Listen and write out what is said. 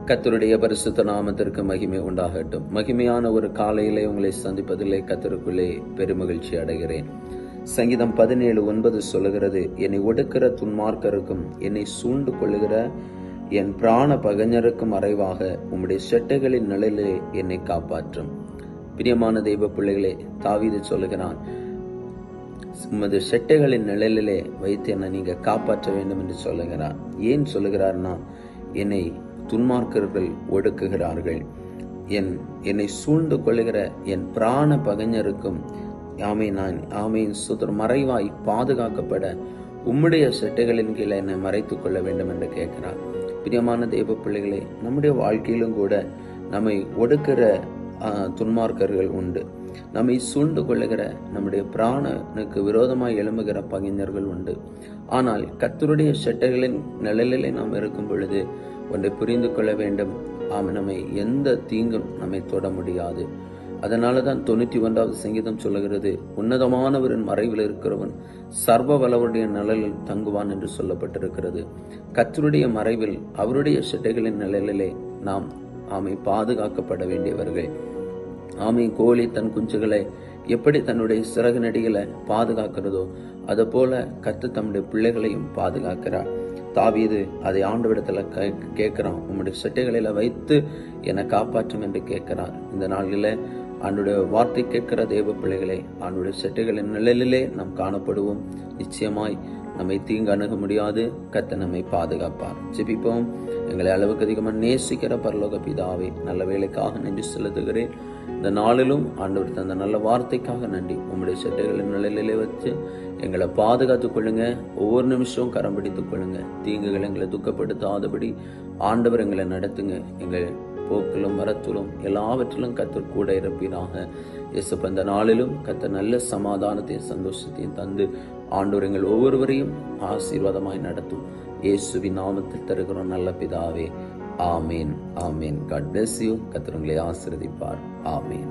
கர்த்தருடைய பரிசுத்த நாமத்திற்கு மகிமை உண்டாகட்டும். மகிமையான ஒரு காலையிலே உங்களை சந்திப்பதிலே கர்த்தருக்குள்ளே பெருமகிழ்ச்சி அடைகிறேன். சங்கீதம் 17:9 சொல்லுகிறது, என்னை ஒடுக்கிற துன்மார்க்கருக்கும் என்னை சூழ்ந்து கொள்ளுகிற என் பிராண பகைஞருக்கும் மறைவாக உம்முடைய செட்டைகளின் நிழலிலே என்னை காப்பாற்றும். பிரியமான தெய்வ பிள்ளைகளே, தாவீது சொல்லுகிறான், உமது செட்டைகளின் நிழலிலே வைத்து என்னை நீங்க காப்பாற்ற வேண்டும் என்று சொல்லுகிறார். ஏன் சொல்லுகிறார்னா, என்னை துன்மார்க்கர்கள் ஒடுக்குகிறார்கள், என்னை சூழ்ந்து கொள்ளுகிற என் பிராண பகைஞருக்கும் ஆமையின் சுதர் மறைவாய் பாதுகாக்கப்பட உம்முடைய செட்டைகளின் கீழே என்னை மறைத்துக் கொள்ள வேண்டும் என்று கேட்கிறார். பிரியமான தெய்வ பிள்ளைகளே, நம்முடைய வாழ்க்கையிலும் கூட நம்மை ஒடுக்கிற துன்மார்க்கர்கள் உண்டு. நம்மை சூழ்ந்து கொள்ளுகிற நம்முடைய பிராணனுக்கு விரோதமாய் எழும்புகிற பகைஞர்கள் உண்டு. ஆனால் கர்த்தருடைய செட்டைகளின் நிழலிலே நாம் இருக்கும் பொழுது ஒன்றை புரிந்து கொள்ள வேண்டும், நம்மை எந்த தீங்கும் நம்மை தொட முடியாது. அதனாலதான் 91வது சங்கீதம் சொல்லுகிறது, உன்னதமானவரின் மறைவில் இருக்கிறவன் சர்வ வல்லவருடைய நிழலில் தங்குவான் என்று சொல்லப்பட்டிருக்கிறது. கர்த்தருடைய மறைவில் அவருடைய செட்டைகளின் நிழலிலே நாம் பாதுகாக்கப்பட வேண்டியவர்கள். கோழி தன் குஞ்சுகளை எப்படி தன்னுடைய சிறகு நடிகளை பாதுகாக்கிறதோ அது போல கர்த்தர் தம்முடைய பிள்ளைகளையும் பாதுகாக்கிறார். தாவீது அதை ஆண்டவரிடத்துல கேட்கிறான், உம்முடைய செட்டைகளில வைத்து என்னை காப்பாற்றும் என்று கேட்கிறார். இந்த நாளில ஆண்டுடைய வார்த்தை கேட்கிற தேவ பிள்ளைகளே, ஆண்டுடைய செட்டைகளின் நிழலிலே நாம் காணப்படுவோம். நிச்சயமாய் நம்மை தீங்கு அணுக முடியாது. கர்த்தர் நம்மை பாதுகாப்பார். ஜெபிப்போம். எங்களை அளவுக்கு அதிகமாக நேசிக்கிற பரலோக பிதாவே, நல்ல வேலைக்காக நன்றி செலுத்துகிறேன். இந்த நாளிலும் ஆண்டவர் தந்த நல்ல வார்த்தைக்காக நன்றி. உங்களுடைய செட்டைகளின் நிழலிலே வச்சு எங்களை பாதுகாத்துக் கொள்ளுங்க. ஒவ்வொரு நிமிஷமும் கரம் பிடித்துக் கொள்ளுங்க. தீங்குகள் எங்களை துக்கப்படுத்தாதபடி ஆண்டவர் எங்களை நடத்துங்க. எங்கள் போக்கிலும் வரத்திலும் எல்லாவற்றிலும் கர்த்தர் கூட இருப்பீராக. இயேசுப்பா, இந்த நாளிலும் கர்த்தர் நல்ல சமாதானத்தையும் சந்தோஷத்தையும் தந்து ஆண்டவர் எங்கள் ஒவ்வொருவரையும் ஆசீர்வாதமாய் நடத்தும். இயேசுவின் நாமத்தில் தருகிறோம் நல்ல பிதாவே. ஆமேன், ஆமேன். God bless you. கர்த்தர் உங்களை ஆசீர்வதிப்பார். ஆமேன்.